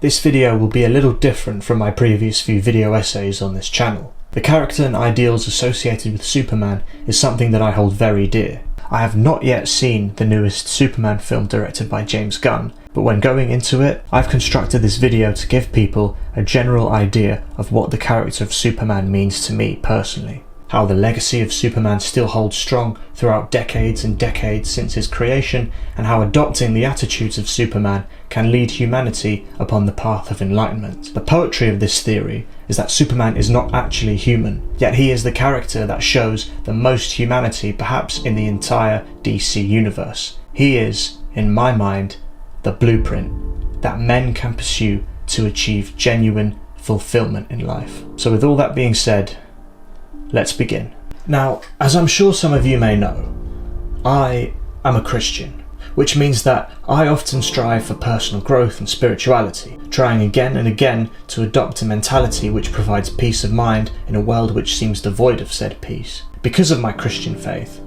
This video will be a little different from my previous few video essays on this channel. The character and ideals associated with Superman is something that I hold very dear. I have not yet seen the newest Superman film directed by James Gunn, but when going into it, I've constructed this video to give people a general idea of what the character of Superman means to me personally. How the legacy of Superman still holds strong throughout decades and decades since his creation, and how adopting the attitudes of Superman can lead humanity upon the path of enlightenment. The poetry of this theory is that Superman is not actually human, yet he is the character that shows the most humanity perhaps in the entire DC universe. He is, in my mind, the blueprint that men can pursue to achieve genuine fulfillment in life. So with all that being said, let's begin. Now, as I'm sure some of you may know, I am a Christian, which means that I often strive for personal growth and spirituality, trying again and again to adopt a mentality which provides peace of mind in a world which seems devoid of said peace. Because of my Christian faith,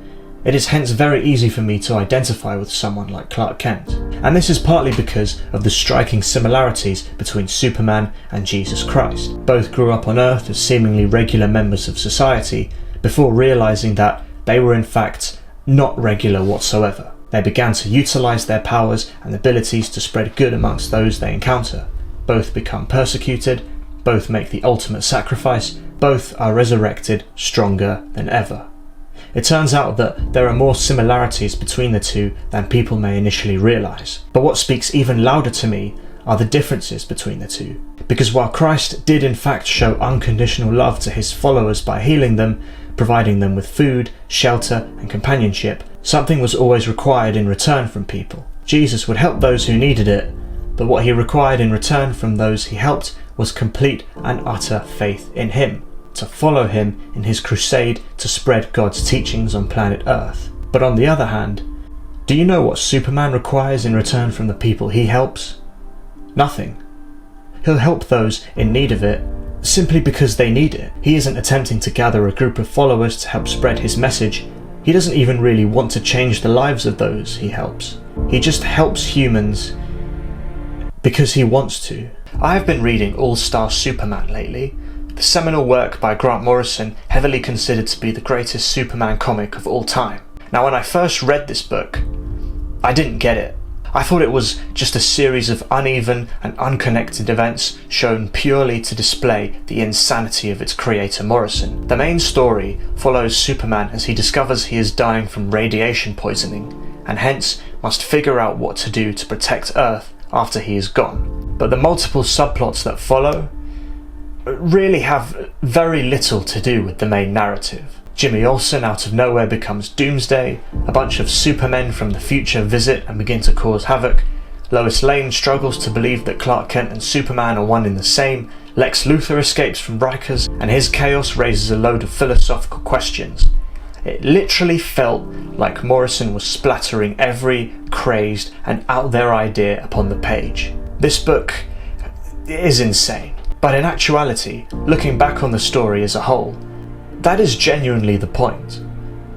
it is hence very easy for me to identify with someone like Clark Kent, and this is partly because of the striking similarities between Superman and Jesus Christ. Both grew up on Earth as seemingly regular members of society before realizing that they were in fact not regular whatsoever. They began to utilize their powers and abilities to spread good amongst those they encounter. Both become persecuted, both make the ultimate sacrifice, both are resurrected stronger than ever. It turns out that there are more similarities between the two than people may initially realise. But what speaks even louder to me are the differences between the two. Because while Christ did in fact show unconditional love to his followers by healing them, providing them with food, shelter and companionship, something was always required in return from people. Jesus would help those who needed it, but what he required in return from those he helped was complete and utter faith in him, to follow him in his crusade to spread God's teachings on planet Earth. But on the other hand, do you know what Superman requires in return from the people he helps? Nothing. He'll help those in need of it simply because they need it. He isn't attempting to gather a group of followers to help spread his message. He doesn't even really want to change the lives of those he helps. He just helps humans because he wants to. I have been reading All-Star Superman lately, the seminal work by Grant Morrison, heavily considered to be the greatest Superman comic of all time. Now, when I first read this book, I didn't get it. I thought it was just a series of uneven and unconnected events shown purely to display the insanity of its creator Morrison. The main story follows Superman as he discovers he is dying from radiation poisoning, and hence must figure out what to do to protect Earth after he is gone. But the multiple subplots that follow really have very little to do with the main narrative. Jimmy Olsen out of nowhere becomes Doomsday, a bunch of supermen from the future visit and begin to cause havoc, Lois Lane struggles to believe that Clark Kent and Superman are one in the same, Lex Luthor escapes from Rikers, and his chaos raises a load of philosophical questions. It literally felt like Morrison was splattering every crazed and out there idea upon the page. This book is insane. But in actuality, looking back on the story as a whole, that is genuinely the point.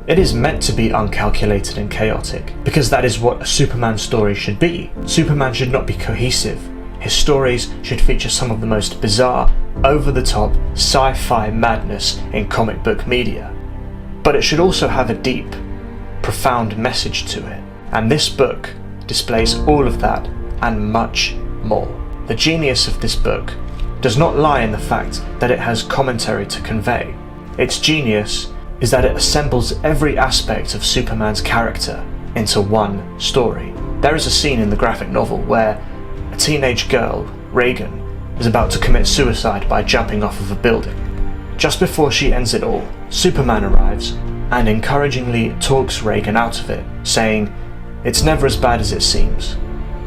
It is meant to be uncalculated and chaotic, because that is what a Superman story should be. Superman should not be cohesive. His stories should feature some of the most bizarre, over-the-top, sci-fi madness in comic book media. But it should also have a deep, profound message to it. And this book displays all of that and much more. The genius of this book does not lie in the fact that it has commentary to convey. Its genius is that it assembles every aspect of Superman's character into one story. There is a scene in the graphic novel where a teenage girl, Reagan, is about to commit suicide by jumping off of a building. Just before she ends it all, Superman arrives and encouragingly talks Reagan out of it, saying, "It's never as bad as it seems.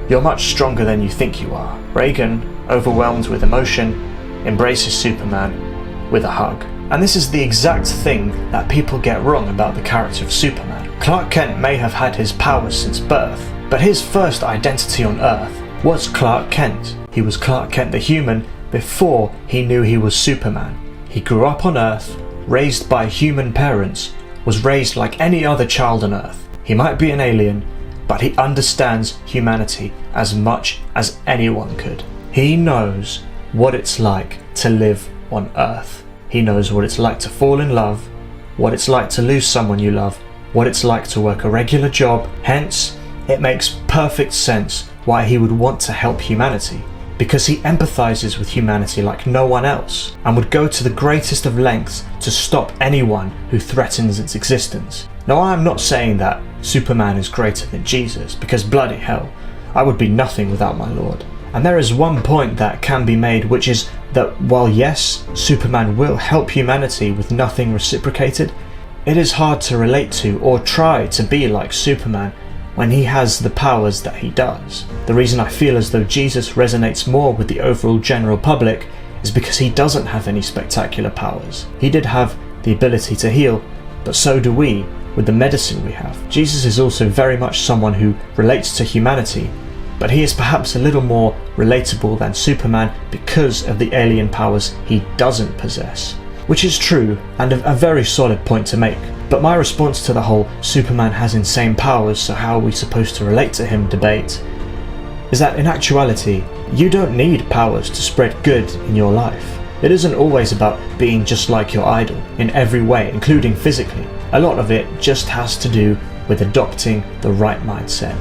You're much stronger than you think you are." Reagan, overwhelmed with emotion, embraces Superman with a hug. And this is the exact thing that people get wrong about the character of Superman. Clark Kent may have had his powers since birth, but his first identity on Earth was Clark Kent. He was Clark Kent the human before he knew he was Superman. He grew up on Earth, raised by human parents, was raised like any other child on Earth. He might be an alien, but he understands humanity as much as anyone could. He knows what it's like to live on Earth. He knows what it's like to fall in love, what it's like to lose someone you love, what it's like to work a regular job. Hence, it makes perfect sense why he would want to help humanity, because he empathizes with humanity like no one else, and would go to the greatest of lengths to stop anyone who threatens its existence. Now, I'm not saying that Superman is greater than Jesus, because bloody hell, I would be nothing without my Lord. And there is one point that can be made, which is that while yes, Superman will help humanity with nothing reciprocated, it is hard to relate to or try to be like Superman when he has the powers that he does. The reason I feel as though Jesus resonates more with the overall general public is because he doesn't have any spectacular powers. He did have the ability to heal, but so do we with the medicine we have. Jesus is also very much someone who relates to humanity, but he is perhaps a little more relatable than Superman because of the alien powers he doesn't possess. Which is true, and a very solid point to make. But my response to the whole Superman has insane powers, so how are we supposed to relate to him debate is that in actuality, you don't need powers to spread good in your life. It isn't always about being just like your idol in every way, including physically. A lot of it just has to do with adopting the right mindset,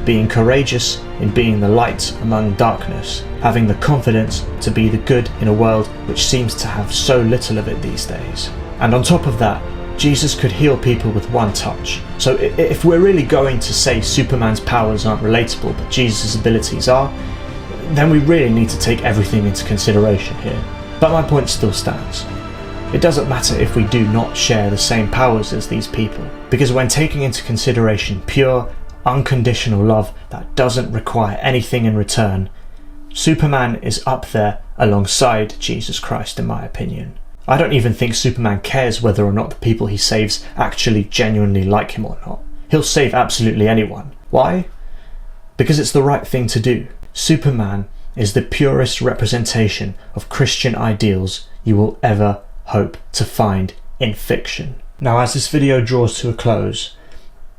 being courageous in being the light among darkness, having the confidence to be the good in a world which seems to have so little of it these days. And on top of that, Jesus could heal people with one touch. So if we're really going to say Superman's powers aren't relatable but Jesus' abilities are, then we really need to take everything into consideration here. But my point still stands. It doesn't matter if we do not share the same powers as these people, because when taking into consideration pure, unconditional love that doesn't require anything in return, Superman is up there alongside Jesus Christ, in my opinion. I don't even think Superman cares whether or not the people he saves actually genuinely like him or not. He'll save absolutely anyone. Why? Because it's the right thing to do. Superman is the purest representation of Christian ideals you will ever hope to find in fiction. Now, as this video draws to a close,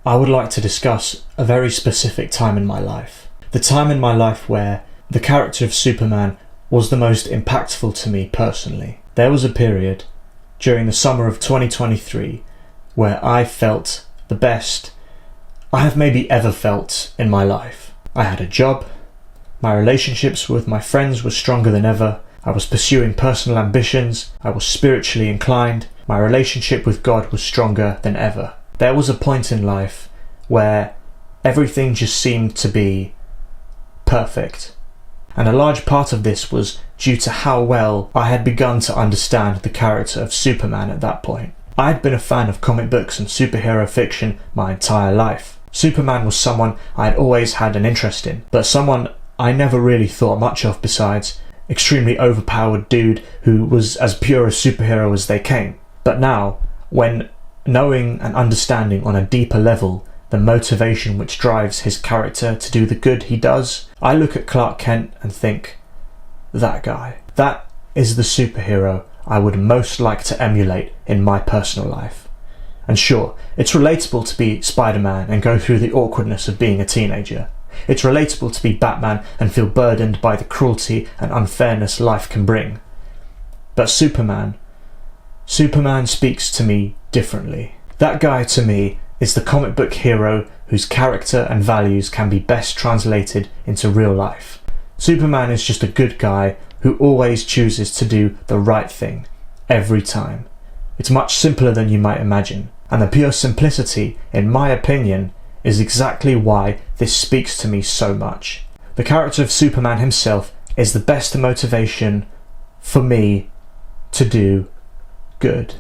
I would like to discuss a very specific time in my life. The time in my life where the character of Superman was the most impactful to me personally. There was a period during the summer of 2023 where I felt the best I have maybe ever felt in my life. I had a job, my relationships with my friends were stronger than ever, I was pursuing personal ambitions, I was spiritually inclined, my relationship with God was stronger than ever. There was a point in life where everything just seemed to be perfect. And a large part of this was due to how well I had begun to understand the character of Superman at that point. I had been a fan of comic books and superhero fiction my entire life. Superman was someone I had always had an interest in, but someone I never really thought much of besides extremely overpowered dude who was as pure a superhero as they came. But now, when knowing and understanding on a deeper level the motivation which drives his character to do the good he does, I look at Clark Kent and think, that guy. That is the superhero I would most like to emulate in my personal life. And sure, it's relatable to be Spider-Man and go through the awkwardness of being a teenager. It's relatable to be Batman and feel burdened by the cruelty and unfairness life can bring. But Superman speaks to me differently. That guy to me is the comic book hero whose character and values can be best translated into real life. Superman is just a good guy who always chooses to do the right thing, every time. It's much simpler than you might imagine, and the pure simplicity, in my opinion, is exactly why this speaks to me so much. The character of Superman himself is the best motivation for me to do good.